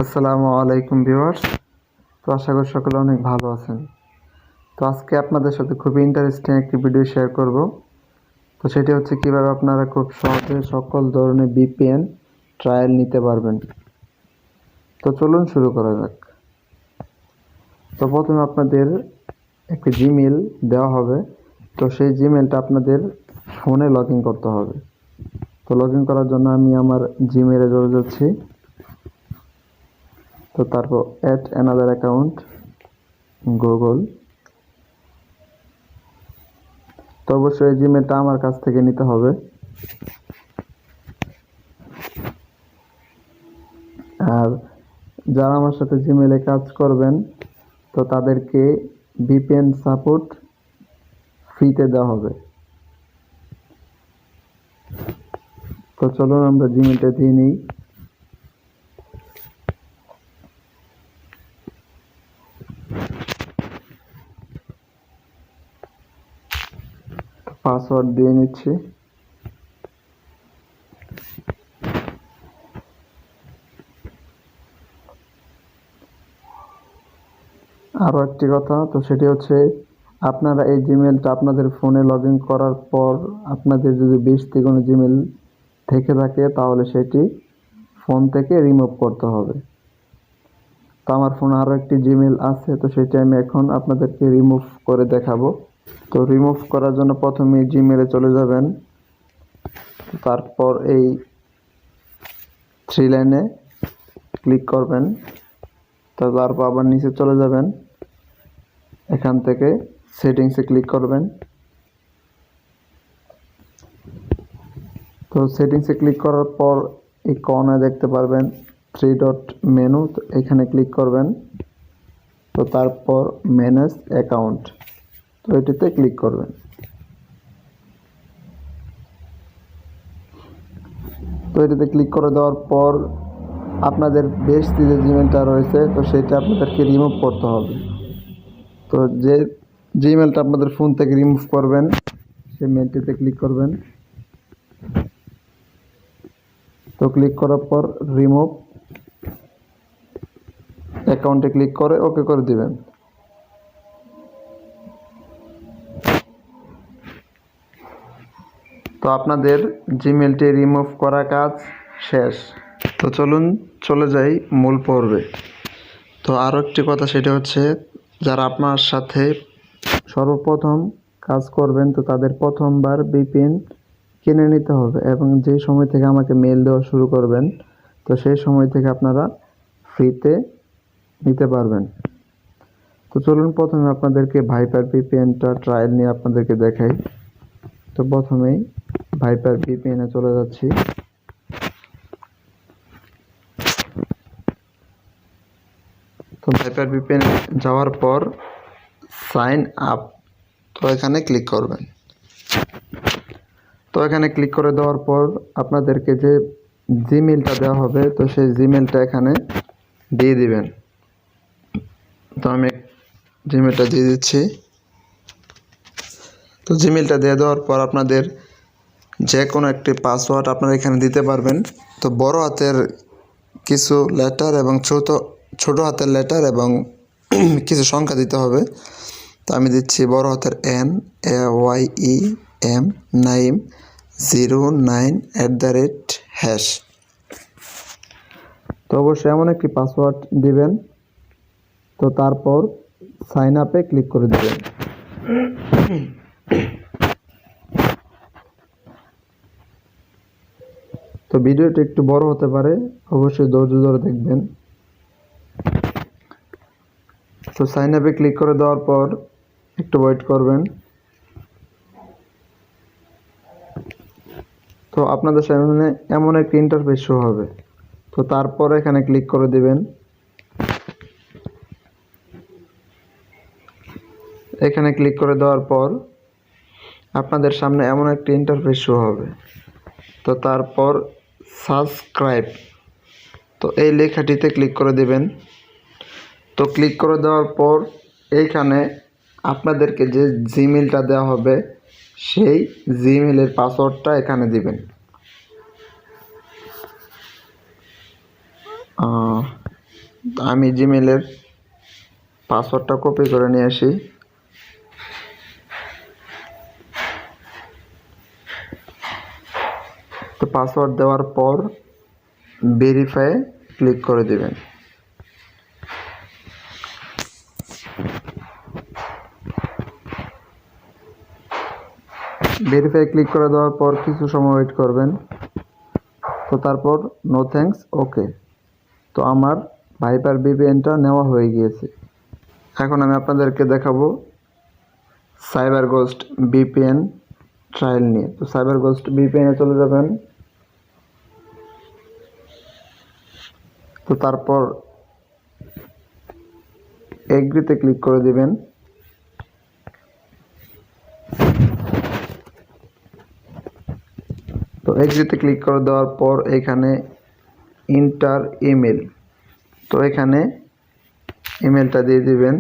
আসসালামু আলাইকুম ভিউয়ার্স। তো আশা করি সকলে অনেক ভালো আছেন। তো আজকে আপনাদের সাথে খুবই ইন্টারেস্টিং একটি ভিডিও শেয়ার করব। তো সেটি হচ্ছে কিভাবে আপনারা খুব সহজে সকল ধরনের VPN ট্রায়াল নিতে পারবেন। তো চলুন শুরু করা যাক। তো প্রথমে আপনাদের একটি জিমেইল দেওয়া হবে। তো সেই জিমেইলটা আপনাদের ফোনে লগ ইন করতে হবে। তো লগ ইন করার জন্য আমি আমার জিমেইলে চলে যাচ্ছি। তো তারপর অ্যাড অ্যানাদার অ্যাকাউন্ট গুগল। তো অবশ্যই জিমেলটা আমার কাছ থেকে নিতে হবে। আর যারা আমার সাথে জিমেলে কাজ করবেন তো তাদেরকে VPN সাপোর্ট ফ্রিতে দেওয়া হবে। তো চলুন আমরা জিমেলটা দিয়ে নিই। পাসওয়ার্ড দিয়ে নিচ্ছি। আরও একটি কথা, তো সেটি হচ্ছে আপনারা এই জিমেলটা আপনাদের ফোনে লগ ইন করার পর আপনাদের যদি 20 কোনো জিমেল থেকে থাকে তাহলে সেটি ফোন থেকে রিমুভ করতে হবে। তো আমার ফোনে আরও একটি জিমেল আছে, তো সেটি আমি এখন আপনাদেরকে রিমুভ করে দেখাবো। তো রিমুভ করার জন্য প্রথমে জিমেলে চলে যাবেন, তারপর এই 3 লাইনে ক্লিক করবেন। তারপর আবার নিচে চলে যাবেন, এখান থেকে সেটিংসে ক্লিক করবেন। তো সেটিংসে ক্লিক করার পর এই কর্নারে দেখতে পারবেন 3 ডট মেনু, তো এখানে ক্লিক করবেন। তো তারপর ম্যানেজ অ্যাকাউন্ট, তো এটিতে ক্লিক করবেন। তো এটিতে ক্লিক করে দেওয়ার পর আপনাদের বেশি যে জিমেলটা রয়েছে তো সেটা আপনাদেরকে রিমুভ করতে হবে। তো যে জিমেলটা আপনাদের ফোন থেকে রিমুভ করবেন সেই মেলটিতে ক্লিক করবেন। তো ক্লিক করার পর রিমুভ অ্যাকাউন্টে ক্লিক করে ওকে করে দিবেন। তো আপনাদের জিমেলটি রিমুভ করা কাজ শেষ। তো চলুন চলে যাই মূল পর্বে। তো আরও একটি কথা, সেটা হচ্ছে যারা আপনার সাথে সর্বপ্রথম কাজ করবেন তো তাদের প্রথমবার VPN কিনে নিতে হবে, এবং যে সময় থেকে আমাকে মেল দেওয়া শুরু করবেন তো সেই সময় থেকে আপনারা ফ্রিতে নিতে পারবেন। তো চলুন প্রথমে আপনাদেরকে ভাইপার VPNটা ট্রায়াল নিয়ে আপনাদেরকে দেখাই। তো প্রথমেই ভাইপার VPN এ চলে যাচ্ছি। তো ভাইপার VPN যাওয়ার পর সাইন আপ, তো এখানে ক্লিক করবেন। তো এখানে ক্লিক করে দেওয়ার পর আপনাদেরকে যে জিমেলটা দেওয়া হবে তো সেই জিমেলটা এখানে দিয়ে দিবেন। তো আমি জিমেলটা দিয়ে দিচ্ছি। তো জিমেলটা দিয়ে দেওয়ার পর আপনাদের যে কোনো একটি পাসওয়ার্ড আপনারা এখানে দিতে পারবেন। তো বড় হাতের কিছু লেটার এবং ছোট হাতের লেটার এবং কিছু সংখ্যা দিতে হবে। তো আমি দিচ্ছি বড় হাতের NAYEM নাইম 09 #। তো অবশ্যই এমন একটি পাসওয়ার্ড দিবেন। তো তারপর সাইন আপে ক্লিক করে দিবেন। তো ভিডিওটি একটু বড় হতে পারে, অবশ্যই ধৈর্য ধরে দেখবেন। তো সাইন আপে ক্লিক করে দেওয়ার পর একটু ওয়েট করবেন। তো আপনাদের সামনে এমন একটি ইন্টারফেস শো হবে। তো তারপর এখানে ক্লিক করে দিবেন। এখানে ক্লিক করে দেওয়ার পর আপনাদের সামনে এমন একটি ইন্টারফেস শো হবে। তো তারপর সাবস্ক্রাইব, তো এই লেখাটিতে ক্লিক করে দিবেন। তো ক্লিক করে দেওয়ার পর এইখানে আপনাদেরকে যে জিমেলটা দেওয়া হবে সেই জিমেলের পাসওয়ার্ডটা এখানে দিবেন। আমি জিমেলের পাসওয়ার্ডটা কপি করে নিয়ে আসি। তো পাসওয়ার্ড দেওয়ার পর ভেরিফাই ক্লিক করে দিবেন। ভেরিফাই ক্লিক করে দেওয়ার পর কিছু সময় ওয়েট করবেন। তো তারপর নো থ্যাঙ্কস, ওকে। তো আমার ভাইপার ভিপিএনটা নেওয়া হয়ে গিয়েছে। এখন আমি আপনাদেরকে দেখাবো সাইবার গোস্ট ভিপিএন ট্রায়াল নিয়ে। তো সাইবার গোস্ট ভিপিএনে চলে যাবেন। তো তারপর এগ্রিতে ক্লিক করে দিবেন। তো এগ্রিতে ক্লিক করে দেওয়ার পর এখানে ইন্টার ইমেল, তো এখানে ইমেলটা দিয়ে দিবেন।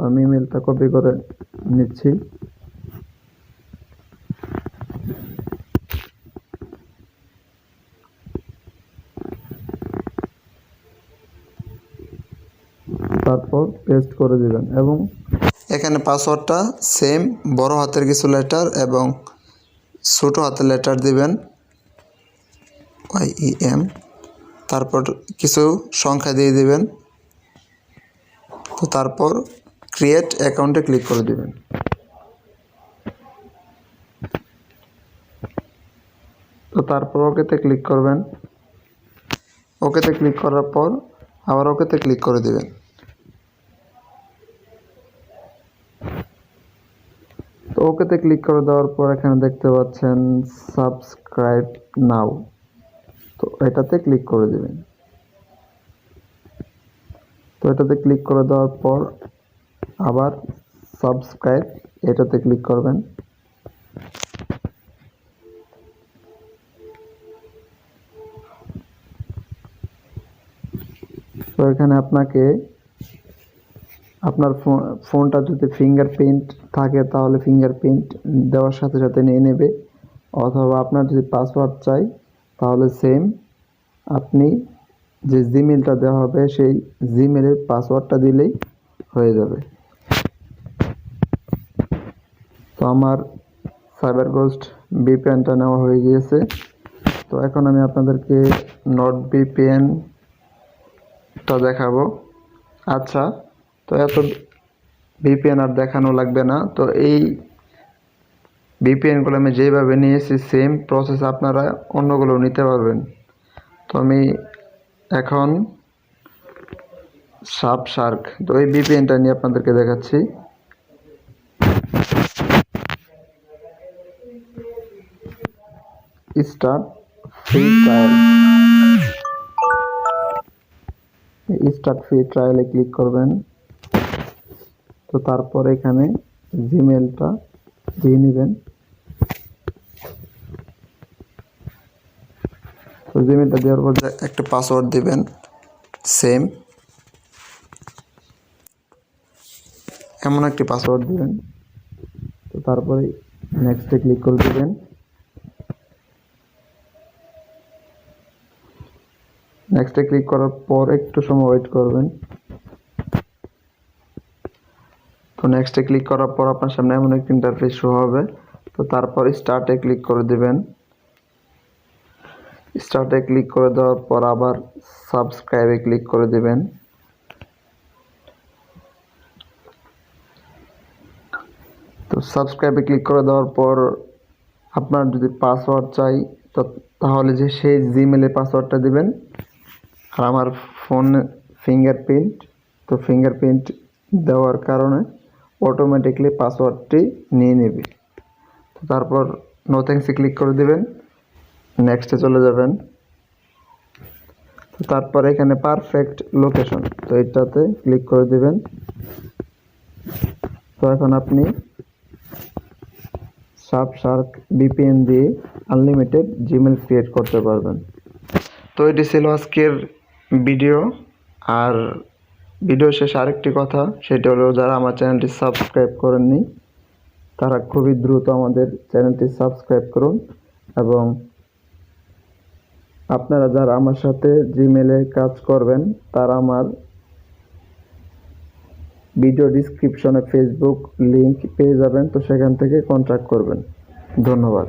আমি ইমেলটা কপি করে নিচ্ছি। তারপর পেস্ট করে দিবেন এবং এখানে পাসওয়ার্ডটা সেম বড় হাতের কিছু লেটার এবং ছোট হাতের লেটার দিবেন YEM, তারপর কিছু সংখ্যা দিয়ে দিবেন। তো তারপর ক্রিয়েট অ্যাকাউন্টে ক্লিক করে দিবেন। তো তারপর ওকেতে ক্লিক করবেন। ওকেতে ক্লিক করার পর আবার ওকেতে ক্লিক করে দিবেন। তো ওকেতে ক্লিক করে দেওয়ার পর এখানে দেখতে পাচ্ছেন সাবস্ক্রাইব নাও, তো এটাতে ক্লিক করে দিবেন। তো এটাতে ক্লিক করে দেওয়ার পর আবার সাবস্ক্রাইব এটাতে ক্লিক করবেন। তো এখানে আপনাকে আপনার ফোনটা যদি ফিঙ্গারপ্রিন্ট থাকে তাহলে ফিঙ্গারপ্রিন্ট দেওয়ার সাথে সাথে নিয়ে নেবে, অথবা আপনার যদি পাসওয়ার্ড চাই তাহলে সেম আপনি যে জিমেলটা দেওয়া হবে সেই জিমেলের পাসওয়ার্ডটা দিলেই হয়ে যাবে। তো আমার সাইবার গোস্ট ভিপিএনটা নেওয়া হয়ে গিয়েছে। তো এখন আমি আপনাদেরকে নট ভিপিএনটা দেখাবো। আচ্ছা, তো এত ভিপিএন আর দেখানো লাগবে না। তো এই ভিপিএনগুলো আমি যেভাবে নিয়েছি সেম প্রসেস আপনারা অন্যগুলো নিতে পারবেন। তো আমি এখন শার্ক, তো এই ভিপিএনটা নিয়ে আপনাদেরকে দেখাচ্ছি। Start free trial, start free ট্রায়ালে ক্লিক করবেন। তো তারপর এখানে জিমেলটা দিয়ে নেবেন। তো জিমেলটা দেওয়ার পর একটা পাসওয়ার্ড দিবেন সেম, এমন একটি পাসওয়ার্ড দিবেন। তো তারপরে নেক্সটে ক্লিক করে দেবেন। নেক্সটে ক্লিক করার পর একটু সময় ওয়েট করবেন। তো নেক্সটে ক্লিক করার পর আপনার সামনে এমন একটি ইন্টারফেস শো হবে। তো তারপর স্টার্টে ক্লিক করে দেবেন। স্টার্টে ক্লিক করে দেওয়ার পর আবার সাবস্ক্রাইবে ক্লিক করে দেবেন। তো সাবস্ক্রাইবে ক্লিক করে দেওয়ার পর আপনার যদি পাসওয়ার্ড চাই তো তাহলে যে সেই জিমেলে পাসওয়ার্ডটা দিবেন। আর আমার ফোন ফিঙ্গারপ্রিন্ট, তো ফিঙ্গারপ্রিন্ট দেওয়ার কারণে অটোমেটিকলি পাসওয়ার্ডটি নিয়ে নেবে। তো তারপর নো থ্যাঙ্কসে ক্লিক করে দেবেন, নেক্সটে চলে যাবেন। তো তারপর এখানে পারফেক্ট লোকেশন, তো এটাতে ক্লিক করে দেবেন। তো এখন আপনি শার্ক ভিপিএন দিয়ে আনলিমিটেড জিমেল ক্রিয়েট করতে পারবেন। তো এটি ছিল আজকের ভিডিও। আর ভিডিও শেষে আরেকটি কথা, সেটা হলো যারা আমার চ্যানেলটি সাবস্ক্রাইব করেননি তারা খুবই দ্রুত আমাদের চ্যানেলটি সাবস্ক্রাইব করুন। এবং আপনারা যারা আমার সাথে জিমেলে কাজ করবেন তারা আমার ভিডিও ডিসক্রিপশনে ফেসবুক লিংক পেয়ে যাবেন, তো সেখান থেকে কন্ট্যাক্ট করবেন। ধন্যবাদ।